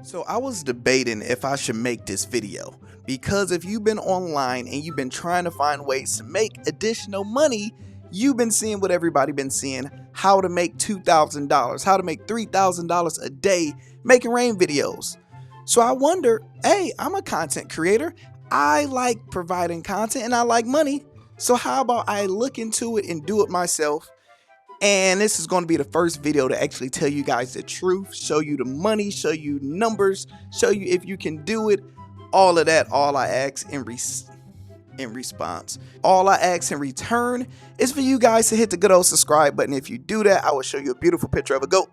So I was debating if I should make this video, because if you've been online and you've been trying to find ways to make additional money, you've been seeing what everybody been seeing, how to make $2,000, how to make $3,000 a day making rain videos. So I wonder, hey, I'm a content creator. I like providing content and I like money. So how about I look into it and do it myself? And this is going to be the first video to actually tell you guys the truth, show you the money, show you numbers, show you if you can do it. All of that, all I ask in response. All I ask in return is for you guys to hit the good old subscribe button. If you do that, I will show you a beautiful picture of a goat.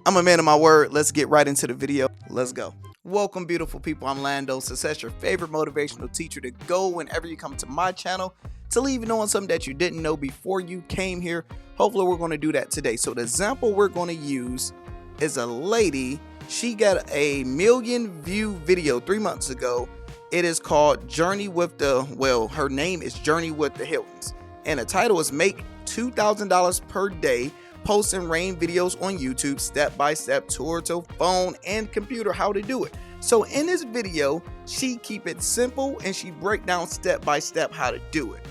I'm a man of my word. Let's get right into the video. Let's go. Welcome, beautiful people. I'm Lando, Success, your favorite motivational teacher to go whenever you come to my channel to leave you knowing something that you didn't know before you came here. Hopefully we're going to do that today. So the example we're going to use is a lady. She got a 1 million view video 3 months ago. It is called Journey with the, well, her name is Journey with the Hintons. And the title is Make $2,000 per Day Posting Rain Videos on YouTube, step-by-step tour to phone and computer how to do it. So in this video, she keep it simple and she break down step-by-step how to do it.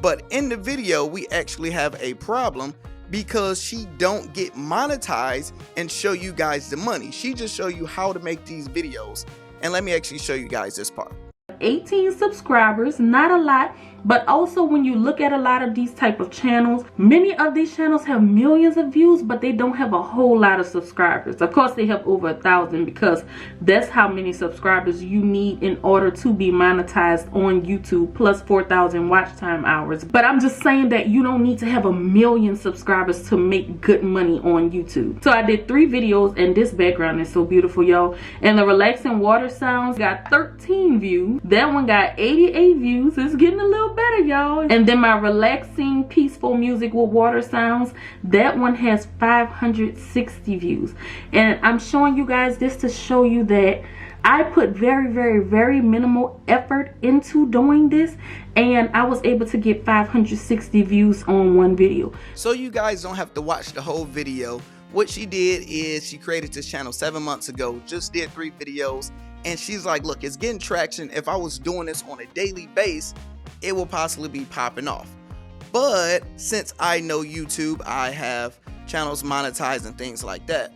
But in the video, we actually have a problem because she don't get monetized and show you guys the money. She just show you how to make these videos. And let me actually show you guys this part. 18 subscribers, not a lot, but also when you look at a lot of these type of channels, many of these channels have millions of views, but they don't have a whole lot of subscribers. Of course they have over 1,000 because that's how many subscribers you need in order to be monetized on YouTube, plus 4,000 watch time hours. But I'm just saying that you don't need to have 1 million subscribers to make good money on YouTube. So I did 3 videos and this background is so beautiful, y'all. And the relaxing water sounds got 13 views. That one got 88 views. It's getting a little better, y'all. And then my relaxing peaceful music with water sounds, that one has 560 views. And I'm showing you guys this to show you that I put very minimal effort into doing this, and I was able to get 560 views on one video. So you guys don't have to watch the whole video. What she did is she created this channel 7 months ago, just did 3 videos. And she's like, look, it's getting traction. If I was doing this on a daily basis, it will possibly be popping off. But since I know YouTube, I have channels monetized and things like that.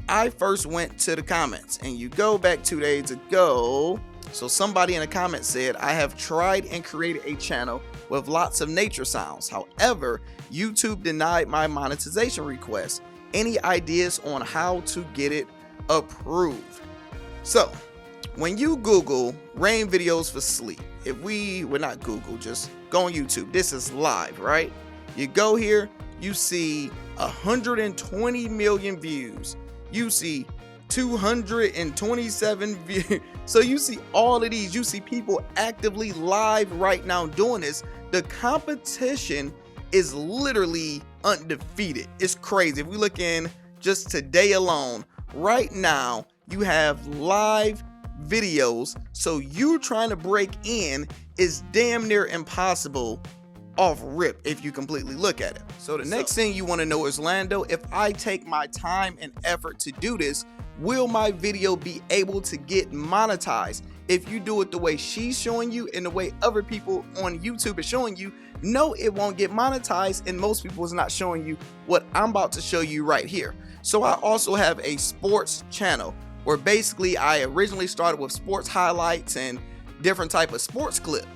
I first went to the comments, and you go back 2 days ago. So somebody in the comments said, I have tried and created a channel with lots of nature sounds. However, YouTube denied my monetization request. Any ideas on how to get it approved? So when you Google rain videos for sleep, if we would not Google, just go on YouTube. This is live, right? You go here, you see 120 million views. You see 227 views. So you see all of these. You see people actively live right now doing this. The competition is literally undefeated. It's crazy. If we look in just today alone, right now, you have live videos, so you trying to break in is damn near impossible off rip if you completely look at it. So the next thing you want to know is, Lando, if I take my time and effort to do this, will my video be able to get monetized? If you do it the way she's showing you and the way other people on YouTube are showing you, no, it won't get monetized, and most people is not showing you what I'm about to show you right here. So I also have a sports channel where basically I originally started with sports highlights and different type of sports clips.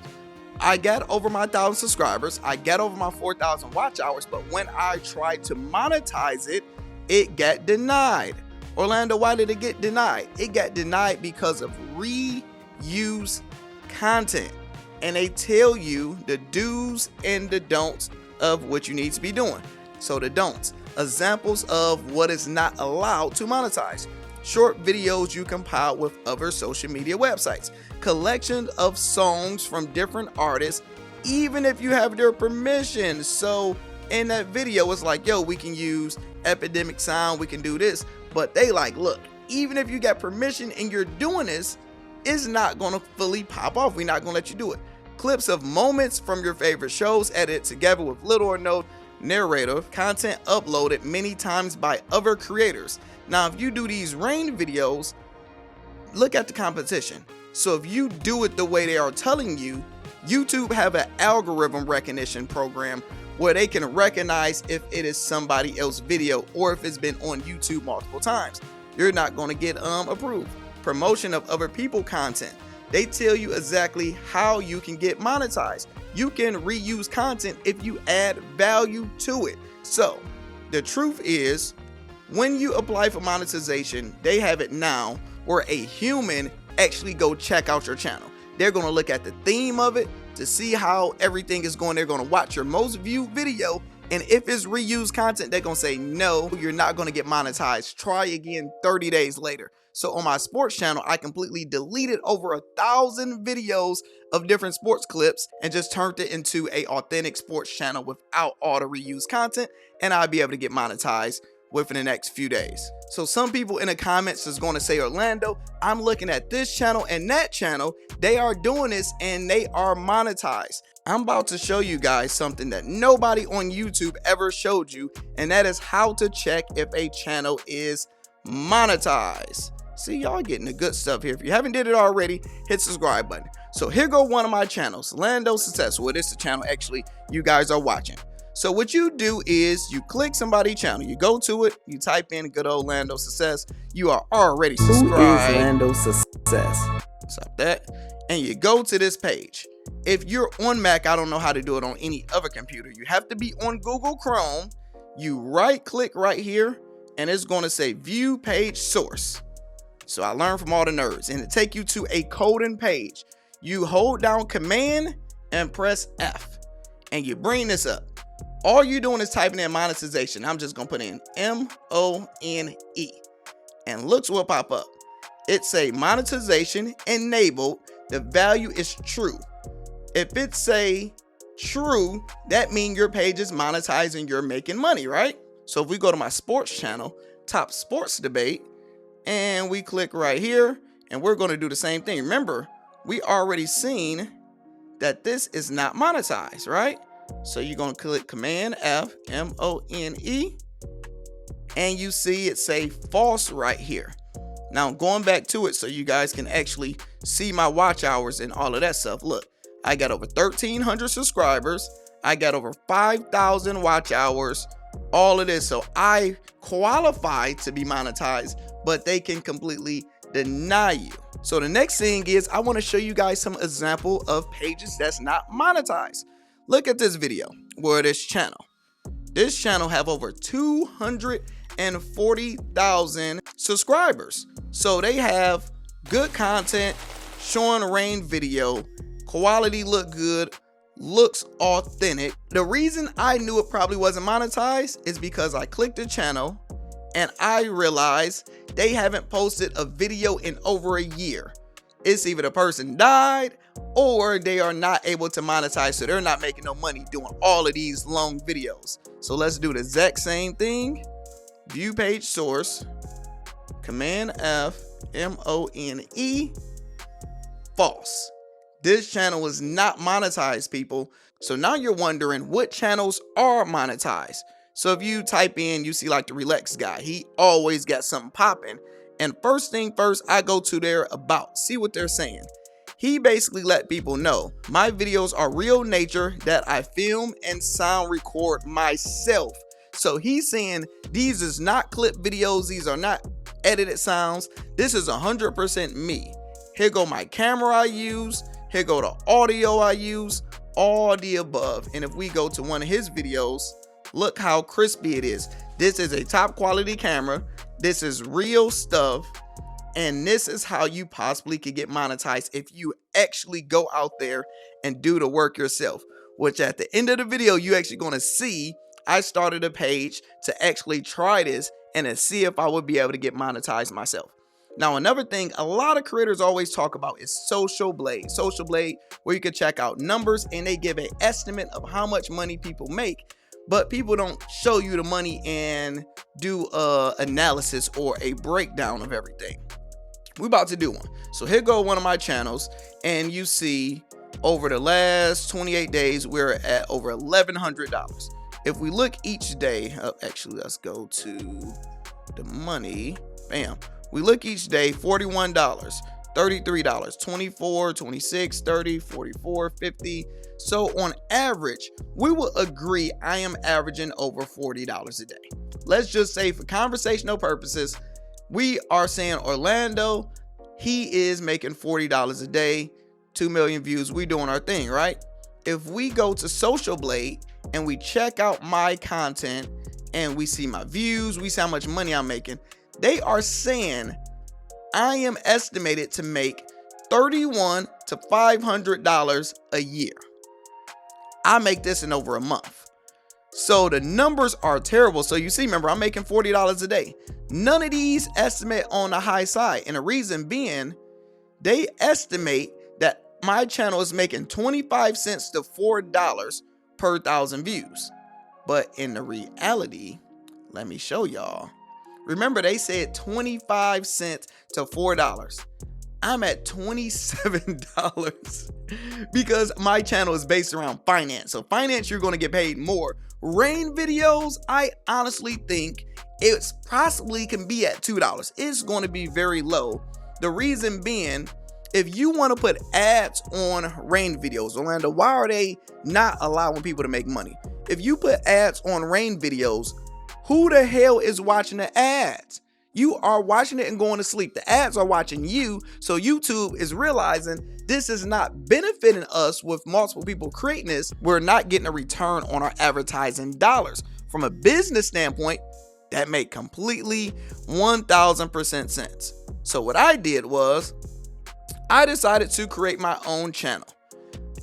I got over my 1,000 subscribers, I got over my 4,000 watch hours, but when I tried to monetize it, it got denied. Orlando, why did it get denied? It got denied because of reuse content. And they tell you the do's and the don'ts of what you need to be doing. So the don'ts, examples of what is not allowed to monetize. Short videos you compile with other social media websites. Collection of songs from different artists, even if you have their permission. So in that video, it's like, yo, we can use Epidemic Sound, we can do this. But they like, look, even if you got permission and you're doing this, it's not gonna fully pop off. We're not gonna let you do it. Clips of moments from your favorite shows edited together with little or no narrative content uploaded many times by other creators. Now, if you do these rain videos, look at the competition. So if you do it the way they are telling you, YouTube have an algorithm recognition program where they can recognize if it is somebody else's video or if it's been on YouTube multiple times. You're not going to get approved. Promotion of other people content. They tell you exactly how you can get monetized. You can reuse content if you add value to it. So the truth is, when you apply for monetization, they have it now where a human actually go check out your channel. They're going to look at the theme of it to see how everything is going. They're going to watch your most viewed video, and if it's reused content, they're going to say, no, you're not going to get monetized. Try again 30 days later. So on my sports channel, I completely deleted over 1,000 videos of different sports clips and just turned it into a authentic sports channel without all the reused content, and I'll be able to get monetized within the next few days. So some people in the comments is going to say, Orlando, I'm looking at this channel and that channel, they are doing this and they are monetized. I'm about to show you guys something that nobody on YouTube ever showed you, and that is how to check if a channel is monetized. See, y'all getting the good stuff here. If you haven't did it already, hit subscribe button. So here go one of my channels, Lando Success. Well, this is the channel actually you guys are watching. So what you do is you click somebody's channel, you go to it, you type in good old Lando Success. You are already subscribed. Who is Lando Success? Stop that. And you go to this page. If you're on Mac, I don't know how to do it on any other computer. You have to be on Google Chrome. You right click right here and it's going to say view page source. So I learned from all the nerds, and it take you to a coding page. You hold down Command and press F and you bring this up. All you're doing is typing in monetization. I'm just gonna put in M-O-N-E and looks what pop up. It say monetization enabled. The value is true. If it say true, that means your page is monetized and you're making money, right? So if we go to my sports channel, top sports debate, and we click right here, and we're going to do the same thing. Remember, we already seen that this is not monetized, right? So you're going to click Command F, M-O-N-E, and you see it say false right here. Now going back to it so you guys can actually see my watch hours and all of that stuff. Look, I got over 1,300 subscribers. I got over 5,000 watch hours, all of this. So I qualify to be monetized, but they can completely deny you. So the next thing is I want to show you guys some example of pages that's not monetized. Look at this video where this channel have over 240,000 subscribers. So they have good content, showing rain video, quality look good, looks authentic. The reason I knew it probably wasn't monetized is because I clicked the channel and I realized they haven't posted a video in over a year. It's either the person died or they are not able to monetize, so they're not making no money doing all of these long videos. So let's do the exact same thing. View page source, Command F, M-O-N-E, false. This channel is not monetized, people. So now you're wondering what channels are monetized. So if you type in, you see like the Relax guy, he always got something popping. And first thing first, I go to their about, see what they're saying. He basically let people know my videos are real nature that I film and sound record myself. So he's saying these is not clip videos. These are not edited sounds. This is 100% me. Here go my camera I use. Here go the audio I use, all the above. And if we go to one of his videos, look how crispy it is. This is a top quality camera. This is real stuff. And this is how you possibly could get monetized if you actually go out there and do the work yourself. Which at the end of the video, you actually going to see I started a page to actually try this and to see if I would be able to get monetized myself. Now, another thing a lot of creators always talk about is Social Blade. Social Blade, where you can check out numbers and they give an estimate of how much money people make. But people don't show you the money and do analysis or a breakdown of everything. We're about to do one. So here go one of my channels, and you see over the last 28 days, we're at over $1,100. If we look each day, actually, let's go to the money. Bam. We look each day, $41, $33, $24, $26, $30, $44, $50. So on average, we will agree I am averaging over $40 a day. Let's just say for conversational purposes, we are saying Orlando, he is making $40 a day, 2 million views. We doing our thing, right? If we go to Social Blade and we check out my content and we see my views, we see how much money I'm making, they are saying I am estimated to make $31 to $500 a year. I make this in over a month. So the numbers are terrible. So you see, remember, I'm making $40 a day. None of these estimate on the high side. And the reason being, they estimate that my channel is making 25 cents to $4 per 1,000 views. But in the reality, let me show y'all. Remember, they said 25 cents to $4. I'm at $27 because my channel is based around finance. So finance, you're going to get paid more. Rain videos, I honestly think it's possibly can be at $2. It's going to be very low. The reason being, if you want to put ads on rain videos, Orlando, why are they not allowing people to make money? If you put ads on rain videos, who the hell is watching the ads? You are watching it and going to sleep. The ads are watching you. So YouTube is realizing this is not benefiting us with multiple people creating this. We're not getting a return on our advertising dollars. From a business standpoint, that made completely 1000% sense. So what I did was I decided to create my own channel.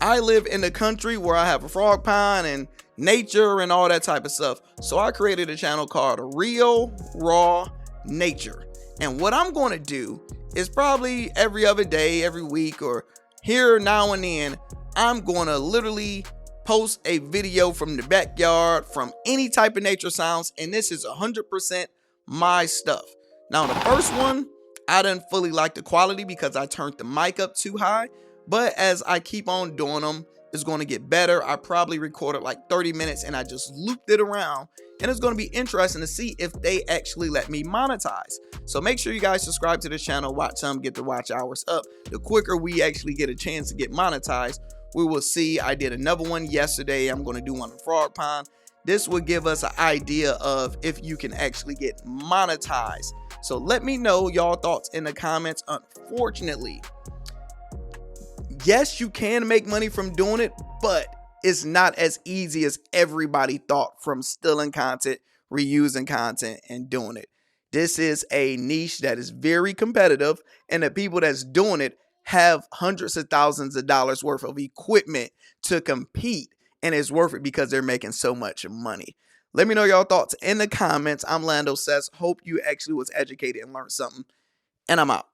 I live in the country where I have a frog pond and nature and all that type of stuff. So I created a channel called Real Raw Nature. And what I'm going to do is probably every other day, every week, or here now and then, I'm going to literally post a video from the backyard, from any type of nature sounds. And this is 100% my stuff. Now, the first one, I didn't fully like the quality because I turned the mic up too high. But as I keep on doing them, it's going to get better. I probably recorded like 30 minutes and I just looped it around. And it's going to be interesting to see if they actually let me monetize. So make sure you guys subscribe to the channel, watch them, get the watch hours up. The quicker we actually get a chance to get monetized, we will see. I did another one yesterday. I'm going to do one on Frog Pond. This will give us an idea of if you can actually get monetized. So let me know y'all thoughts in the comments. Unfortunately, yes, you can make money from doing it, but it's not as easy as everybody thought from stealing content, reusing content, and doing it. This is a niche that is very competitive, and the people that's doing it have hundreds of thousands of dollars worth of equipment to compete, and it's worth it because they're making so much money. Let me know y'all thoughts in the comments. I'm Lando Says. Hope you actually was educated and learned something, and I'm out.